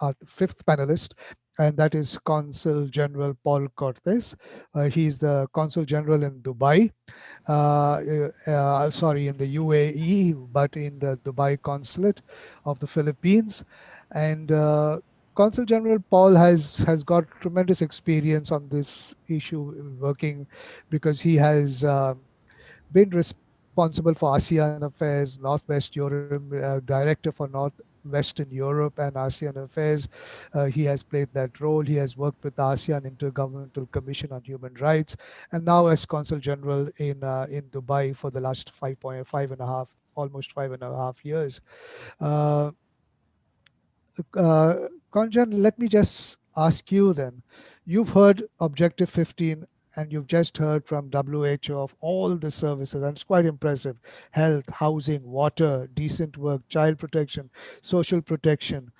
our fifth panelist, and that is Consul General Paul Cortes. He's the Consul General in Dubai, sorry, in the UAE, but in the Dubai consulate of the Philippines. And Consul General Paul has got tremendous experience on this issue, working because he has been responsible for ASEAN Affairs, Northwest Europe, Director for Northwestern Europe and ASEAN Affairs. He has played that role. He has worked with the ASEAN Intergovernmental Commission on Human Rights, and now as Consul General in Dubai for the last 5.5 and a half, almost 5.5 years. Uh, Conjan, let me just ask you then. You've heard Objective 15 and you've just heard from WHO of all the services, and it's quite impressive: health, housing, water, decent work, child protection, social protection,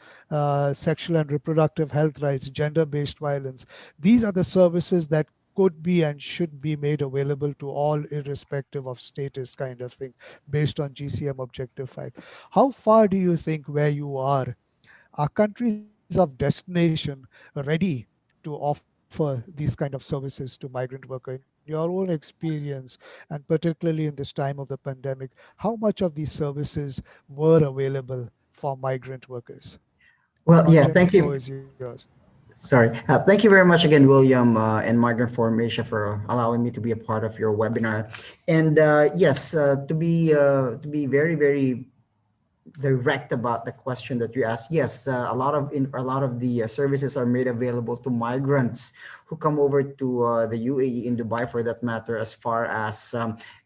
sexual and reproductive health rights, gender based violence. These are the services that could be and should be made available to all, irrespective of status, kind of thing, based on GCM Objective 5. How far do you think where you are countries of destination ready to offer these kind of services to migrant worker? In your own experience, and particularly in this time of the pandemic, how much of these services were available for migrant workers? Well, yeah, Conjan, the thank floor you. is yours. Sorry. Thank you very much again, William and Margaret Formatia, for allowing me to be a part of your webinar. And yes, to be very, very direct about the question that you asked. Yes, a lot of the services are made available to migrants who come over to the UAE, in Dubai for that matter, as far as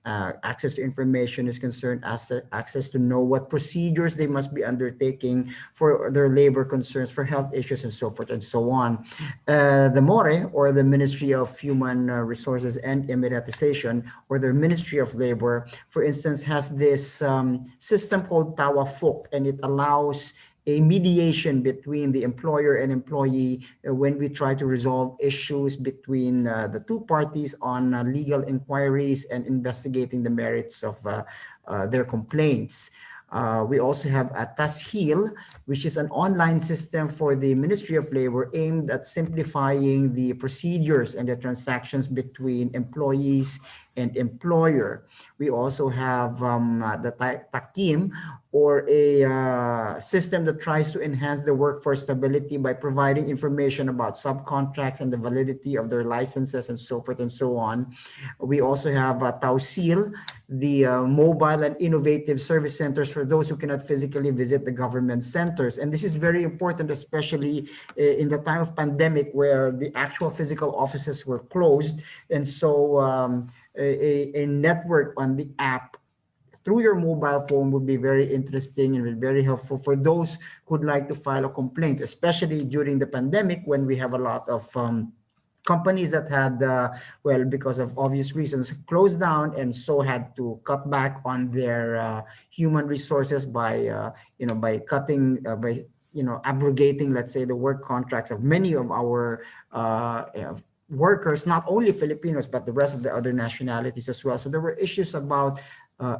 access to information is concerned, access to know what procedures they must be undertaking for their labor concerns, for health issues, and so forth and so on. The MORE, or the Ministry of Human Resources and Emiratization, or the Ministry of Labor, for instance, has this system called Tawafuk, and it allows a mediation between the employer and employee when we try to resolve issues between the two parties on legal inquiries and investigating the merits of their complaints. We also have a Tashil, which is an online system for the Ministry of Labor aimed at simplifying the procedures and the transactions between employees and employer. We also have the Takim, or a system that tries to enhance the workforce stability by providing information about subcontracts and the validity of their licenses and so forth and so on. We also have Tausil, the mobile and innovative service centers for those who cannot physically visit the government centers. And this is very important, especially in the time of pandemic, where the actual physical offices were closed. And so a network on the app through your mobile phone would be very interesting and very helpful for those who would like to file a complaint, especially during the pandemic, when we have a lot of companies that had, well, because of obvious reasons, closed down, and so had to cut back on their human resources by, by cutting, by, abrogating, let's say, the work contracts of many of our workers, not only Filipinos, but the rest of the other nationalities as well. So there were issues about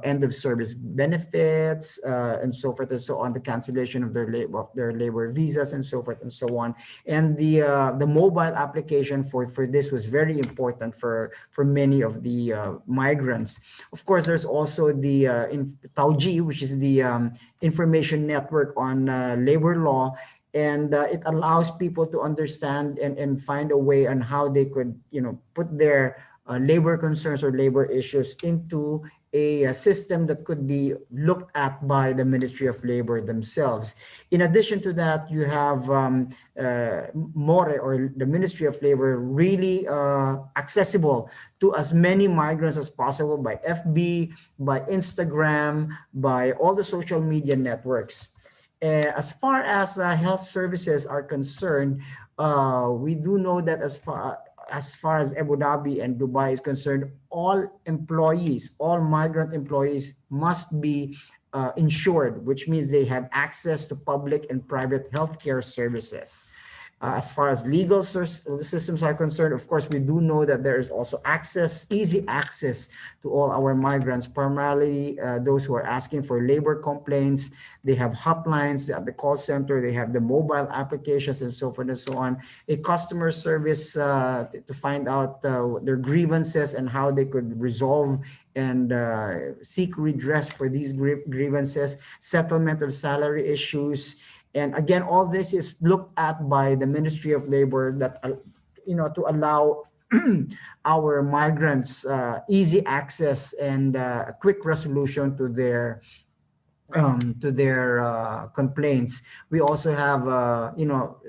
end of service benefits and so forth and so on, the cancellation of their labor visas and so forth and so on. And the mobile application for this was very important for many of the migrants. Of course, there's also the Tauji, which is the information network on labor law. And it allows people to understand and find a way on how they could, put their labor concerns or labor issues into a system that could be looked at by the Ministry of Labor themselves. In addition to that, you have MORE, or the Ministry of Labor, really accessible to as many migrants as possible by FB, by Instagram, by all the social media networks. As far as health services are concerned, we do know that as far as Abu Dhabi and Dubai is concerned, all employees, all migrant employees must be insured, which means they have access to public and private healthcare services. As far as legal systems are concerned, of course, we do know that there is also easy access to all our migrants, primarily those who are asking for labor complaints. They have hotlines at the call center, they have the mobile applications and so forth and so on. A customer service to find out their grievances and how they could resolve and seek redress for these grievances, settlement of salary issues. And again, all this is looked at by the Ministry of Labor that, to allow our migrants easy access and quick resolution to their complaints. We also have,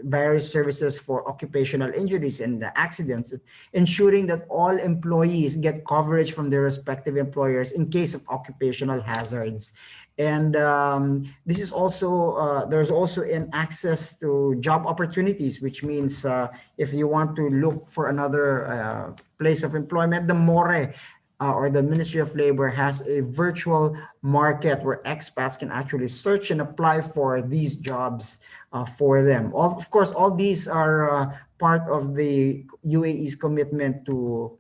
various services for occupational injuries and accidents, ensuring that all employees get coverage from their respective employers in case of occupational hazards. And this is also, there's also an access to job opportunities, which means if you want to look for another place of employment, the MORE or the Ministry of Labor has a virtual market where expats can actually search and apply for these jobs for them. Of course, all these are part of the UAE's commitment to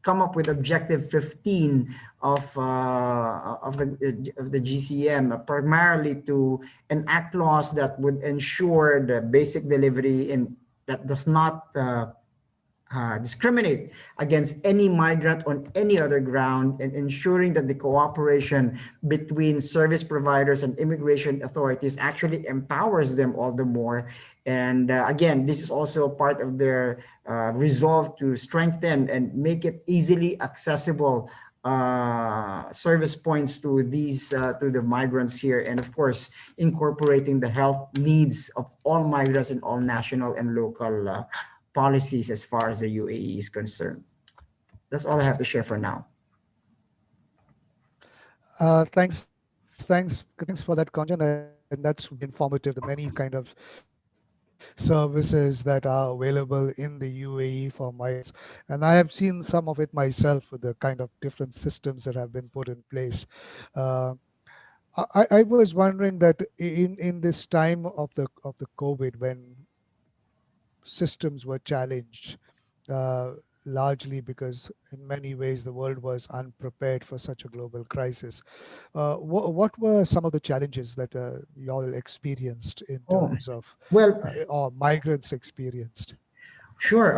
come up with Objective 15 of the GCM, primarily to enact laws that would ensure the basic delivery in that does not discriminate against any migrant on any other ground, and ensuring that the cooperation between service providers and immigration authorities actually empowers them all the more. And again, this is also part of their resolve to strengthen and make it easily accessible service points to these to the migrants here, and of course incorporating the health needs of all migrants in all national and local policies as far as the UAE is concerned. That's all I have to share for now. Thanks for that content, and that's informative. The many kind of services that are available in the UAE for migrants, and I have seen some of it myself with the kind of different systems that have been put in place. Uh, I was wondering that in this time of the COVID, when systems were challenged, uh, largely because in many ways the world was unprepared for such a global crisis. What were some of the challenges that you all experienced in Oh, terms of, well, or migrants experienced? sure.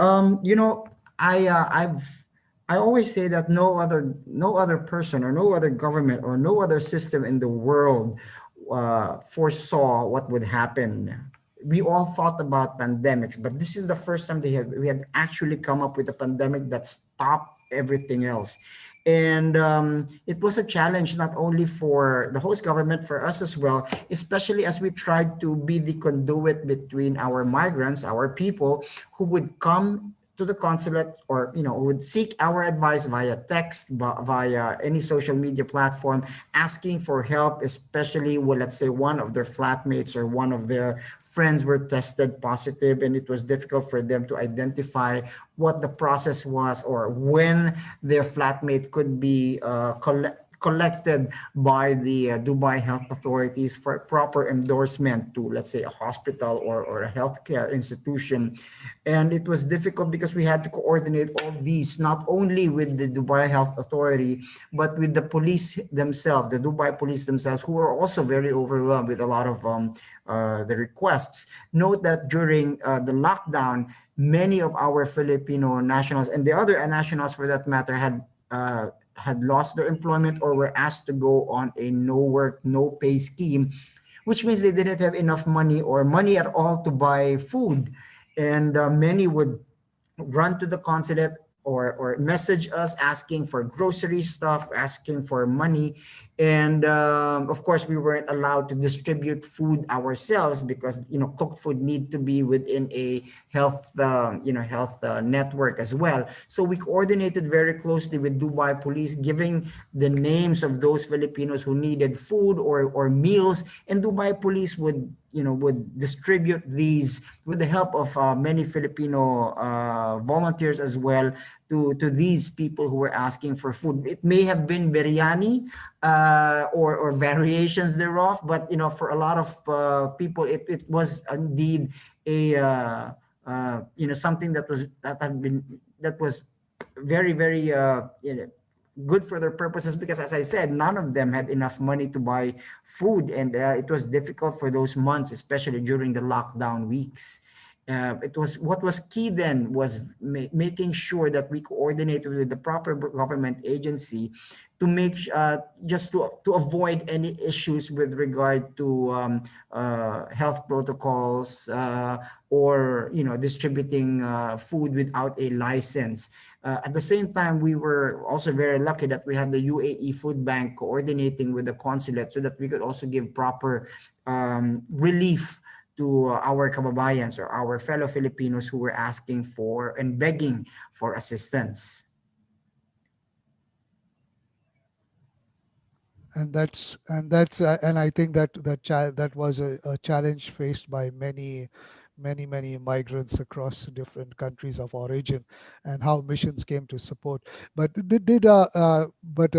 I always say that no other person or no other government or no other system in the world foresaw what would happen. We all thought about pandemics, but this is the first time we had actually come up with a pandemic that stopped everything else. And it was a challenge not only for the host government, for us as well, especially as we tried to be the conduit between our migrants, our people who would come to the consulate, or would seek our advice via text, via any social media platform, asking for help, especially when, let's say, one of their flatmates or one of their friends were tested positive, and it was difficult for them to identify what the process was or when their flatmate could be collected by the Dubai health authorities for proper endorsement to, let's say, a hospital or a healthcare institution. And it was difficult because we had to coordinate all these, not only with the Dubai Health Authority, but with the police themselves, the Dubai police themselves, who were also very overwhelmed with a lot of the requests. Note that during the lockdown, many of our Filipino nationals and the other nationals for that matter had lost their employment or were asked to go on a no work, no pay scheme, which means they didn't have enough money or money at all to buy food. And many would run to the consulate or message us asking for grocery stuff, asking for money. And of course, we weren't allowed to distribute food ourselves because, cooked food need to be within a health network as well. So we coordinated very closely with Dubai Police, giving the names of those Filipinos who needed food or meals, and Dubai Police would distribute these with the help of many Filipino volunteers as well to these people who were asking for food. It may have been biryani or variations thereof, but for a lot of people, it was indeed something that was very very good for their purposes, because as I said, none of them had enough money to buy food, and it was difficult for those months, especially during the lockdown weeks. It was what was key then was making sure that we coordinate with the proper government agency to just to avoid any issues with regard to health protocols, or distributing food without a license. At the same time, we were also very lucky that we had the UAE Food Bank coordinating with the consulate so that we could also give proper relief to our kababayans, or our fellow Filipinos who were asking for and begging for assistance. And I think that was a challenge faced by many migrants across different countries of origin, and how missions came to support. But did but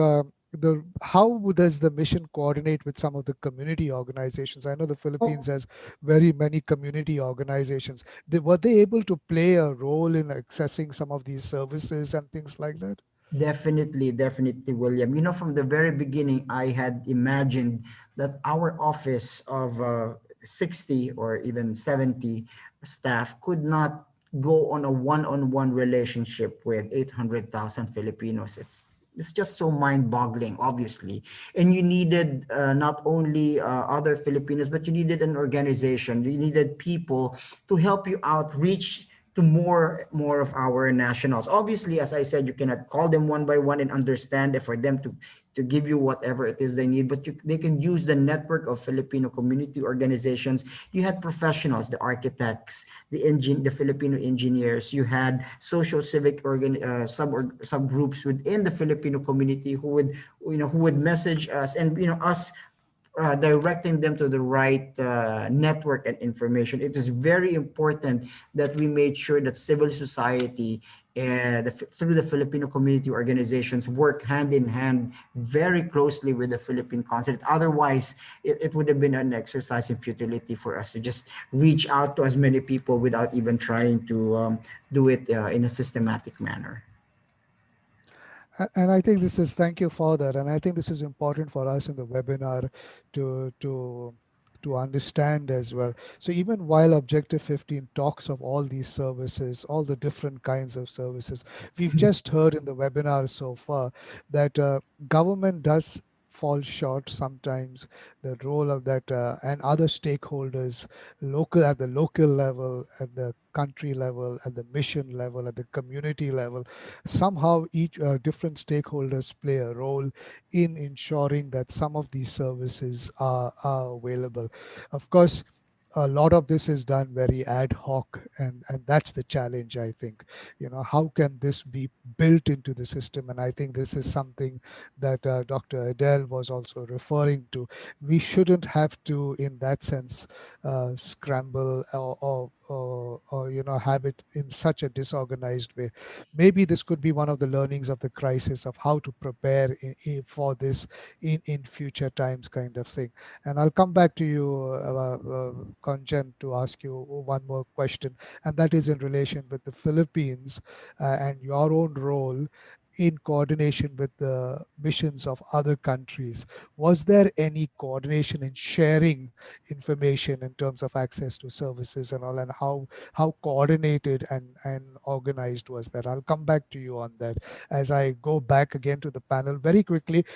the how does the mission coordinate with some of the community organizations? I know the Philippines has very many community organizations. Were they able to play a role in accessing some of these services and things like that? Definitely, definitely, William. From the very beginning, I had imagined that our office of 60 or even 70 staff could not go on a one-on-one relationship with 800,000 Filipinos. It's just so mind-boggling, obviously. And you needed not only other Filipinos, but you needed an organization. You needed people to help you out, reach to more of our nationals. Obviously, as I said, you cannot call them one by one and understand it for them to give you whatever it is they need, but they can use the network of Filipino community organizations. You had professionals, the architects, the Filipino engineers. You had social civic subgroups within the Filipino community who would message us, and us directing them to the right network and information. It is very important that we made sure that civil society and through the Filipino community organizations work hand in hand very closely with the Philippine consulate. Otherwise, it would have been an exercise in futility for us to just reach out to as many people without even trying to do it in a systematic manner. And I think this is, thank you for that. And I think this is important for us in the webinar to to to understand as well. So even while Objective 15 talks of all these services, all the different kinds of services, we've just heard in the webinar so far that government does fall short sometimes, the role of that and other stakeholders, local at the local level, at the country level, at the mission level, at the community level, somehow each different stakeholders play a role in ensuring that some of these services are available. Of course, a lot of this is done very ad hoc, and that's the challenge, I think. How can this be built into the system? And I think this is something that Dr. Adele was also referring to. We shouldn't have to, in that sense, scramble or have it in such a disorganized way. Maybe this could be one of the learnings of the crisis, of how to prepare for this in future times, kind of thing. And I'll come back to you, Konjan, to ask you one more question, and that is in relation with the Philippines and your own role in coordination with the missions of other countries. Was there any coordination in sharing information in terms of access to services and all, and how coordinated and organized was that? I'll come back to you on that as I go back again to the panel very quickly.